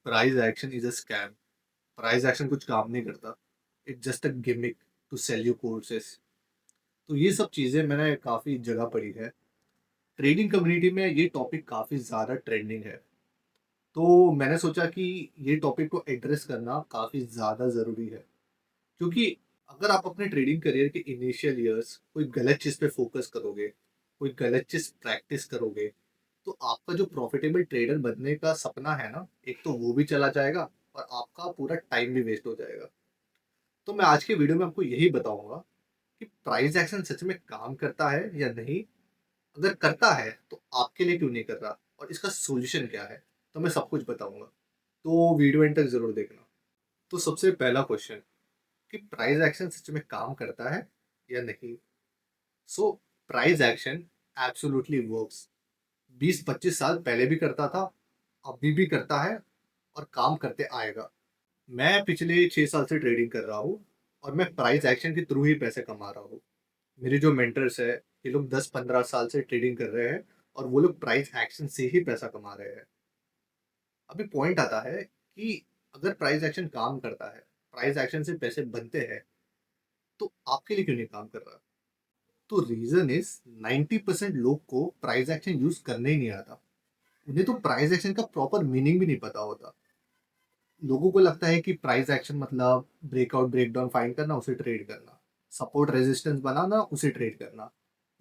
Price action is a scam. Price action कुछ काम नहीं करता। It's just a gimmick to sell you courses. तो ये सब चीज़ें मैंने काफ़ी जगह पढ़ी है। ट्रेडिंग कम्युनिटी में ये टॉपिक काफ़ी ज़्यादा ट्रेंडिंग है। तो मैंने सोचा कि ये टॉपिक को एड्रेस करना काफ़ी ज़्यादा ज़रूरी है, क्योंकि अगर आप अपने ट्रेडिंग करियर के इनिशियल ईयर्स कोई गलत चीज़ पे फोकस करोगे, कोई गलत चीज़ प्रैक्टिस करोगे, तो आपका जो प्रॉफिटेबल ट्रेडर बनने का सपना है ना, एक तो वो भी चला जाएगा और आपका पूरा टाइम भी वेस्ट हो जाएगा। तो मैं आज के वीडियो में आपको यही बताऊंगा कि प्राइस एक्शन सच में काम करता है या नहीं। अगर करता है तो आपके लिए क्यों नहीं कर रहा और इसका सॉल्यूशन क्या है, तो मैं सब कुछ बताऊंगा। तो वीडियो एंड तक जरूर देखना। तो सबसे पहला क्वेश्चन कि प्राइस एक्शन सच में काम करता है या नहीं। So price action absolutely works. 20-25 साल पहले भी करता था, अभी भी करता है और काम करते आएगा। मैं पिछले 6 साल से ट्रेडिंग कर रहा हूँ और मैं प्राइस एक्शन के थ्रू ही पैसे कमा रहा हूँ। मेरे जो मेंटर्स है, ये लोग 10-15 साल से ट्रेडिंग कर रहे हैं और वो लोग प्राइस एक्शन से ही पैसा कमा रहे हैं। अभी पॉइंट आता है कि अगर प्राइस एक्शन काम करता है, प्राइस एक्शन से पैसे बनते हैं, तो आपके लिए क्यों नहीं काम कर रहा। तो रीजन इज 90% लोग को प्राइस एक्शन यूज करने ही नहीं आता। उन्हें तो प्राइस एक्शन का प्रॉपर मीनिंग भी नहीं पता होता। लोगों को लगता है कि प्राइस एक्शन मतलब ब्रेकआउट ब्रेकडाउन फाइंड करना, उसे ट्रेड करना, सपोर्ट रेजिस्टेंस बनाना, उसे ट्रेड करना।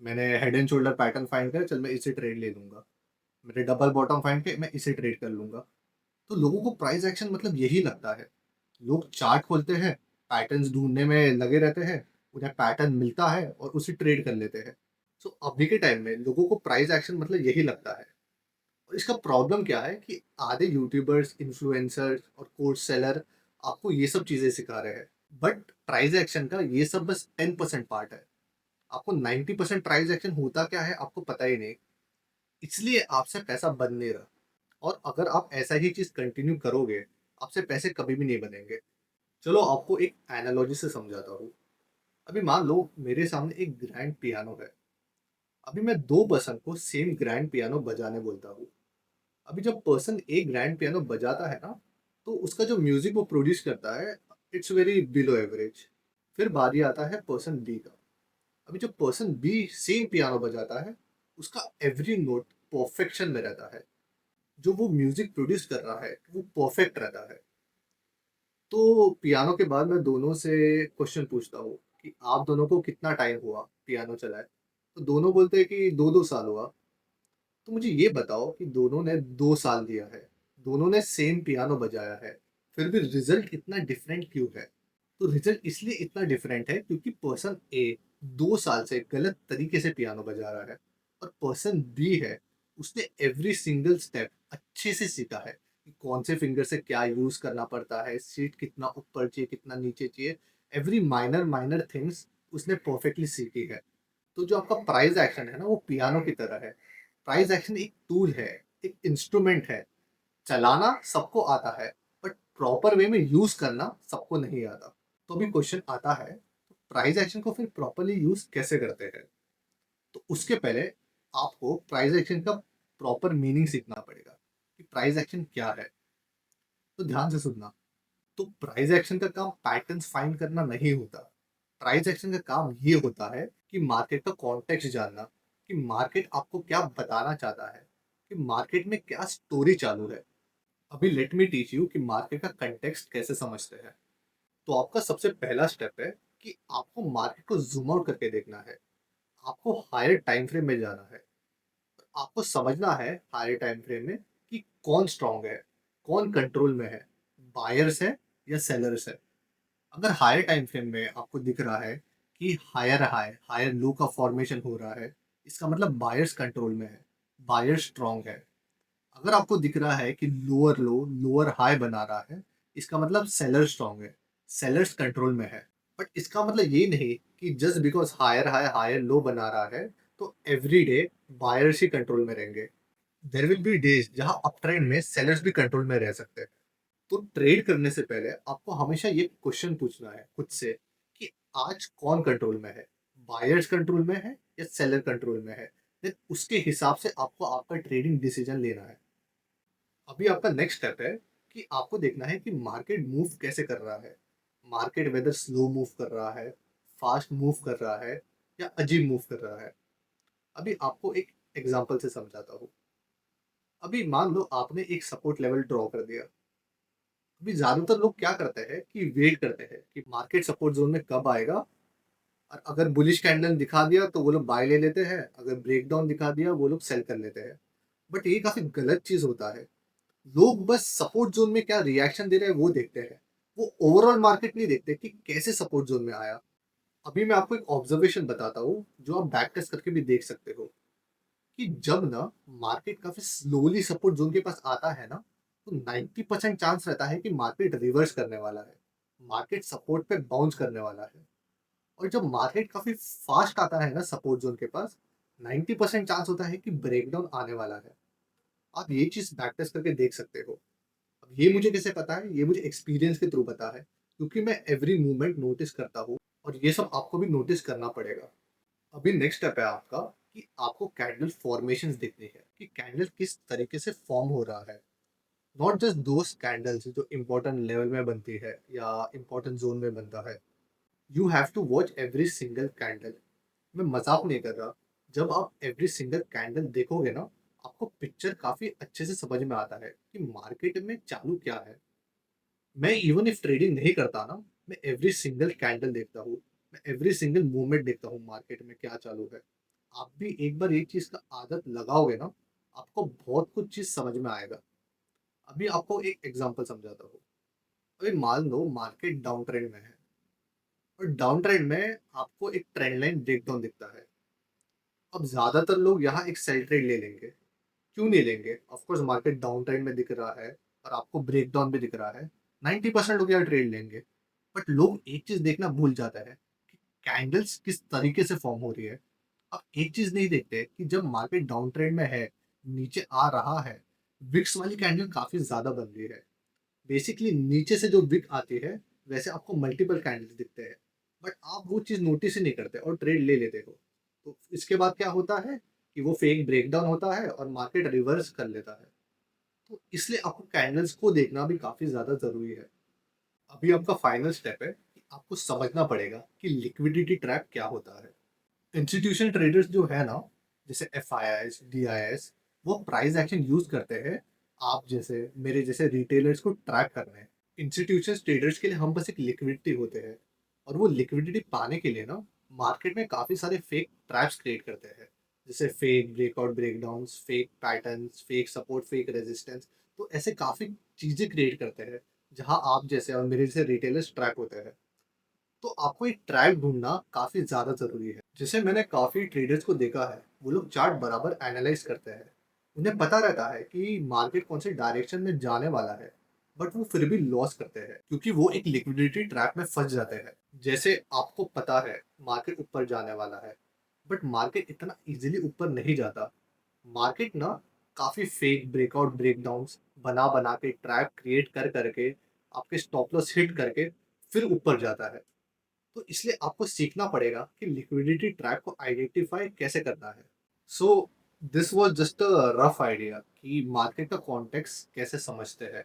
मैंने head and shoulder pattern find कर, चल मैं इसे ट्रेड ले लूंगा। मेरे डबल बॉटम फाइंड के, मैं इसे ट्रेड कर लूंगा। तो लोगों को प्राइस एक्शन मतलब यही लगता है। लोग चार्ट खोलते हैं, पैटर्न्स ढूंढने में लगे रहते हैं, उन्हें पैटर्न मिलता है और उसे ट्रेड कर लेते हैं। सो अभी के टाइम में लोगों को प्राइस एक्शन मतलब यही लगता है। और इसका प्रॉब्लम क्या है कि आधे यूट्यूबर्स, इन्फ्लुएंसर्स और कोर्स सेलर आपको ये सब चीजें सिखा रहे हैं, बट प्राइस एक्शन का ये सब बस 10% पार्ट है। आपको 90% प्राइस एक्शन होता क्या है आपको पता ही नहीं, इसलिए आपसे पैसा बन नहीं रहा। और अगर आप ऐसा ही चीज कंटिन्यू करोगे, आपसे पैसे कभी भी नहीं बनेंगे। चलो आपको एक एनालॉजी से समझाता हूँ। अभी मान लो मेरे सामने एक ग्रैंड पियानो है। अभी मैं दो पर्सन को सेम ग्रैंड पियानो बजाने बोलता हूँ। अभी जब पर्सन ए ग्रैंड पियानो बजाता है ना, तो उसका जो म्यूजिक वो प्रोड्यूस करता है, इट्स वेरी बिलो एवरेज। फिर बारी आता है पर्सन बी का। अभी जब पर्सन बी सेम पियानो बजाता है, उसका एवरी नोट परफेक्शन में रहता है। जो वो म्यूजिक प्रोड्यूस कर रहा है वो परफेक्ट रहता है। तो पियानो के बाद मैं दोनों से क्वेश्चन पूछता हूँ कि आप दोनों को कितना टाइम हुआ पियानो चलाए। तो दोनों बोलते हैं कि 2-2 साल हुआ। तो मुझे ये बताओ कि दोनों ने 2 साल दिया है, दोनों ने सेम पियानो बजाया है, फिर भी रिजल्ट इतना डिफरेंट क्यों है। तो रिजल्ट इसलिए इतना डिफरेंट है क्योंकि पर्सन ए 2 साल से गलत तरीके से पियानो बजा रहा है, और पर्सन बी है, उसने एवरी सिंगल स्टेप अच्छे से सीखा है कि कौन से फिंगर से क्या यूज करना पड़ता है, सीट कितना ऊपर चाहिए कितना नीचे चाहिए। एवरी माइनर माइनर थिंग्स उसने परफेक्टली सीखी है। तो जो आपका प्राइज एक्शन है ना, वो पियानो की तरह है। प्राइज एक्शन एक टूल है, एक इंस्ट्रूमेंट है। चलाना सबको आता है, बट प्रॉपर वे में यूज करना सबको नहीं आता। तो अभी क्वेश्चन आता है, तो प्राइस एक्शन को फिर प्रॉपरली यूज कैसे करते हैं। तो उसके पहले आपको प्राइस एक्शन का प्रॉपर मीनिंग सीखना पड़ेगा कि प्राइस एक्शन क्या है। तो ध्यान से सुनना। तो प्राइस एक्शन का काम पैटर्न्स फाइंड करना नहीं होता। प्राइस एक्शन का काम ये होता है कि मार्केट का कॉन्टेक्स्ट जानना, कि मार्केट आपको क्या बताना चाहता है, कि मार्केट में क्या स्टोरी चालू है। अभी लेट मी टीच यू कि मार्केट का कंटेक्स्ट कैसे समझते हैं। तो आपका सबसे पहला स्टेप है कि आपको मार्केट को जूम आउट करके देखना है। आपको हायर टाइम फ्रेम में जाना है। आपको समझना है हायर टाइम फ्रेम में कि कौन स्ट्रांग है, कौन कंट्रोल में है, बायर्स है या सेलर्स है। अगर हायर टाइम फ्रेम में आपको दिख रहा है कि हायर हाई हायर लो का फॉर्मेशन हो रहा है, इसका मतलब बायर्स कंट्रोल में है, बायर्स स्ट्रांग है। अगर आपको दिख रहा है कि लोअर लो लोअर हाई बना रहा है, इसका मतलब सेलर स्ट्रांग है, सेलर्स कंट्रोल में है। बट इसका मतलब ये नहीं कि just because higher high higher low बना रहा है तो एवरी डे बायर्स ही कंट्रोल में रहेंगे। देर विल बी डेज जहां अप ट्रेंड में सेलर्स भी कंट्रोल में रह सकते हैं। तो ट्रेड करने से पहले आपको हमेशा ये क्वेश्चन पूछना है खुद से कि आज कौन कंट्रोल में है, बायर्स कंट्रोल में है या सेलर कंट्रोल में है। देन उसके हिसाब से आपको आपका ट्रेडिंग डिसीजन लेना है। अभी आपका नेक्स्ट स्टेप है कि आपको देखना है कि मार्केट मूव कैसे कर रहा है। मार्केट वेदर स्लो मूव कर रहा है, फास्ट मूव कर रहा है या अजीब मूव कर रहा है। अभी आपको एक एग्जांपल से समझाता हूँ। अभी मान लो आपने एक सपोर्ट लेवल ड्रॉ कर दिया। अभी ज़्यादातर लोग क्या करते हैं कि वेट करते हैं कि मार्केट सपोर्ट ज़ोन में कब आएगा, और अगर बुलिश कैंडल दिखा दिया तो वो लोग बाय ले लेते हैं, अगर ब्रेकडाउन दिखा दिया वो लोग सेल कर लेते हैं। बट ये काफ़ी गलत चीज़ होता है। लोग बस सपोर्ट ज़ोन में क्या रिएक्शन दे रहे हैं वो देखते हैं। वो ओवरऑल मार्केट नहीं देखते कि कैसे सपोर्ट ज़ोन में आया। अभी मैं आपको एक ऑब्जर्वेशन बताता हूँ जो आप बैक टेस्ट करके भी देख सकते हो कि जब ना मार्केट काफी स्लोली सपोर्ट जोन के पास आता है ना, तो 90% चांस रहता है कि मार्केट रिवर्स करने वाला है, मार्केट सपोर्ट पे बाउंस करने वाला है। और जब मार्केट काफी फास्ट आता है ना सपोर्ट जोन के पास, 90% चांस होता है कि ब्रेकडाउन आने वाला है। आप ये चीज बैक टेस्ट करके देख सकते हो। अब ये मुझे कैसे पता है? ये मुझे एक्सपीरियंस के थ्रू पता है, क्योंकि मैं एवरी मूवमेंट नोटिस करता हूँ, और ये सब आपको भी नोटिस करना पड़ेगा। अभी नेक्स्ट स्टेप है आपका कि आपको कैंडल फॉर्मेशंस देखनी है कि कैंडल किस तरीके से फॉर्म हो रहा है। नॉट जस्ट दोस कैंडल्स जो इंपॉर्टेंट लेवल में बनती है या इंपॉर्टेंट जोन में बनता है। You have to watch every single candle. मैं मजाक नहीं कर रहा। जब आप एवरी सिंगल कैंडल देखोगे ना, आपको पिक्चर काफी अच्छे से समझ में आता है कि मार्केट में चालू क्या है। मैं इवन इफ ट्रेडिंग नहीं करता ना, मैं एवरी सिंगल कैंडल देखता हूँ, मैं एवरी सिंगल मूवमेंट देखता हूँ मार्केट में क्या चालू है। आप भी एक बार एक चीज का आदत लगाओगे ना, आपको बहुत कुछ चीज समझ में आएगा। अभी आपको एक एग्जांपल समझाता हूँ। अभी मान लो मार्केट डाउन ट्रेंड में है, और डाउन ट्रेंड में आपको एक ट्रेंड लाइन ब्रेकडाउन दिखता है। अब ज्यादातर लोग यहाँ एक सेल ट्रेड ले लेंगे। क्यों नहीं लेंगे? Of course market down trend में दिख रहा है और आपको ब्रेकडाउन भी दिख रहा है, 90% लोग यहाँ ट्रेड लेंगे। बट लोग एक चीज देखना भूल जाता है कि कैंडल्स किस तरीके से फॉर्म हो रही है। आप एक चीज नहीं देखते कि जब मार्केट डाउन ट्रेंड में है, नीचे आ रहा है, विक्स वाली कैंडल काफी ज्यादा बन रही है। बेसिकली नीचे से जो विक आती है, वैसे आपको मल्टीपल कैंडल्स दिखते हैं, बट आप वो चीज नोटिस ही नहीं करते और ट्रेड ले लेते हो। तो इसके बाद क्या होता है कि वो फेक ब्रेकडाउन होता है और मार्केट रिवर्स कर लेता है। तो इसलिए आपको कैंडल्स को देखना भी काफी ज्यादा जरूरी है। अभी आपका फाइनल स्टेप है कि आपको समझना पड़ेगा कि लिक्विडिटी ट्रैप क्या होता है। इंस्टीट्यूशन ट्रेडर्स जो है ना, जैसे F I S D I S, वो प्राइस एक्शन यूज करते हैं आप जैसे मेरे जैसे रिटेलर्स को ट्रैप करने। इंस्टीट्यूशन ट्रेडर्स के लिए हम बस एक लिक्विडिटी होते हैं, और वो लिक्विडिटी पाने के लिए ना मार्केट में काफी सारे फेक ट्रैप्स क्रिएट करते हैं, जैसे fake breakout breakdowns, fake patterns, fake support, fake resistance. तो ऐसे काफी चीजें क्रिएट करते हैं जहां आप जैसे और मेरे जैसे रिटेलर्स ट्रैप होते हैं। तो आपको एक ट्रैक ढूंढना काफी ज्यादा जरूरी है। जैसे मैंने काफी ट्रेडर्स को देखा है, वो लोग चार्ट बराबर एनालाइज करते हैं। उन्हें पता रहता है कि मार्केट कौन से डायरेक्शन में जाने वाला है, बट वो फिर भी लॉस करते हैं क्योंकि वो एक लिक्विडिटी ट्रैप में फंस जाते हैं। जैसे आपको पता है मार्केट ऊपर जाने वाला है, बट मार्केट इतना इजीली ऊपर नहीं जाता। मार्केट ना काफी फेक ब्रेकआउट ब्रेकडाउन्स बना बना के, ट्रैप क्रिएट कर करके, आपके स्टॉप लॉस हिट करके फिर ऊपर जाता है। तो इसलिए आपको सीखना पड़ेगा कि लिक्विडिटी ट्रैप को आइडेंटिफाई कैसे करना है। So this was just a rough idea कि मार्केट का कॉन्टेक्स्ट कैसे समझते हैं।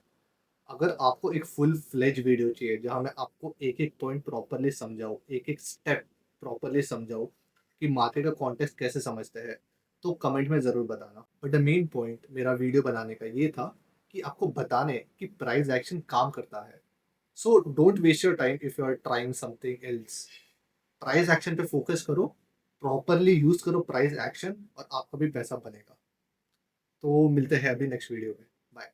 अगर आपको एक फुल फ्लेज वीडियो चाहिए जहां मैं आपको एक एक पॉइंट प्रॉपरली समझाऊँ, एक एक स्टेप प्रॉपरली समझाऊँ कि मार्केट का कॉन्टेक्स्ट कैसे समझते हैं, तो कमेंट में ज़रूर बताना। बट द मेन पॉइंट मेरा वीडियो बनाने का ये था कि आपको बताने कि प्राइस एक्शन काम करता है। So don't waste your time if you are trying something else. Price action पे फोकस करो, प्रॉपरली यूज करो प्राइस एक्शन, और आपका भी पैसा बनेगा। तो मिलते हैं अभी नेक्स्ट वीडियो में। बाय।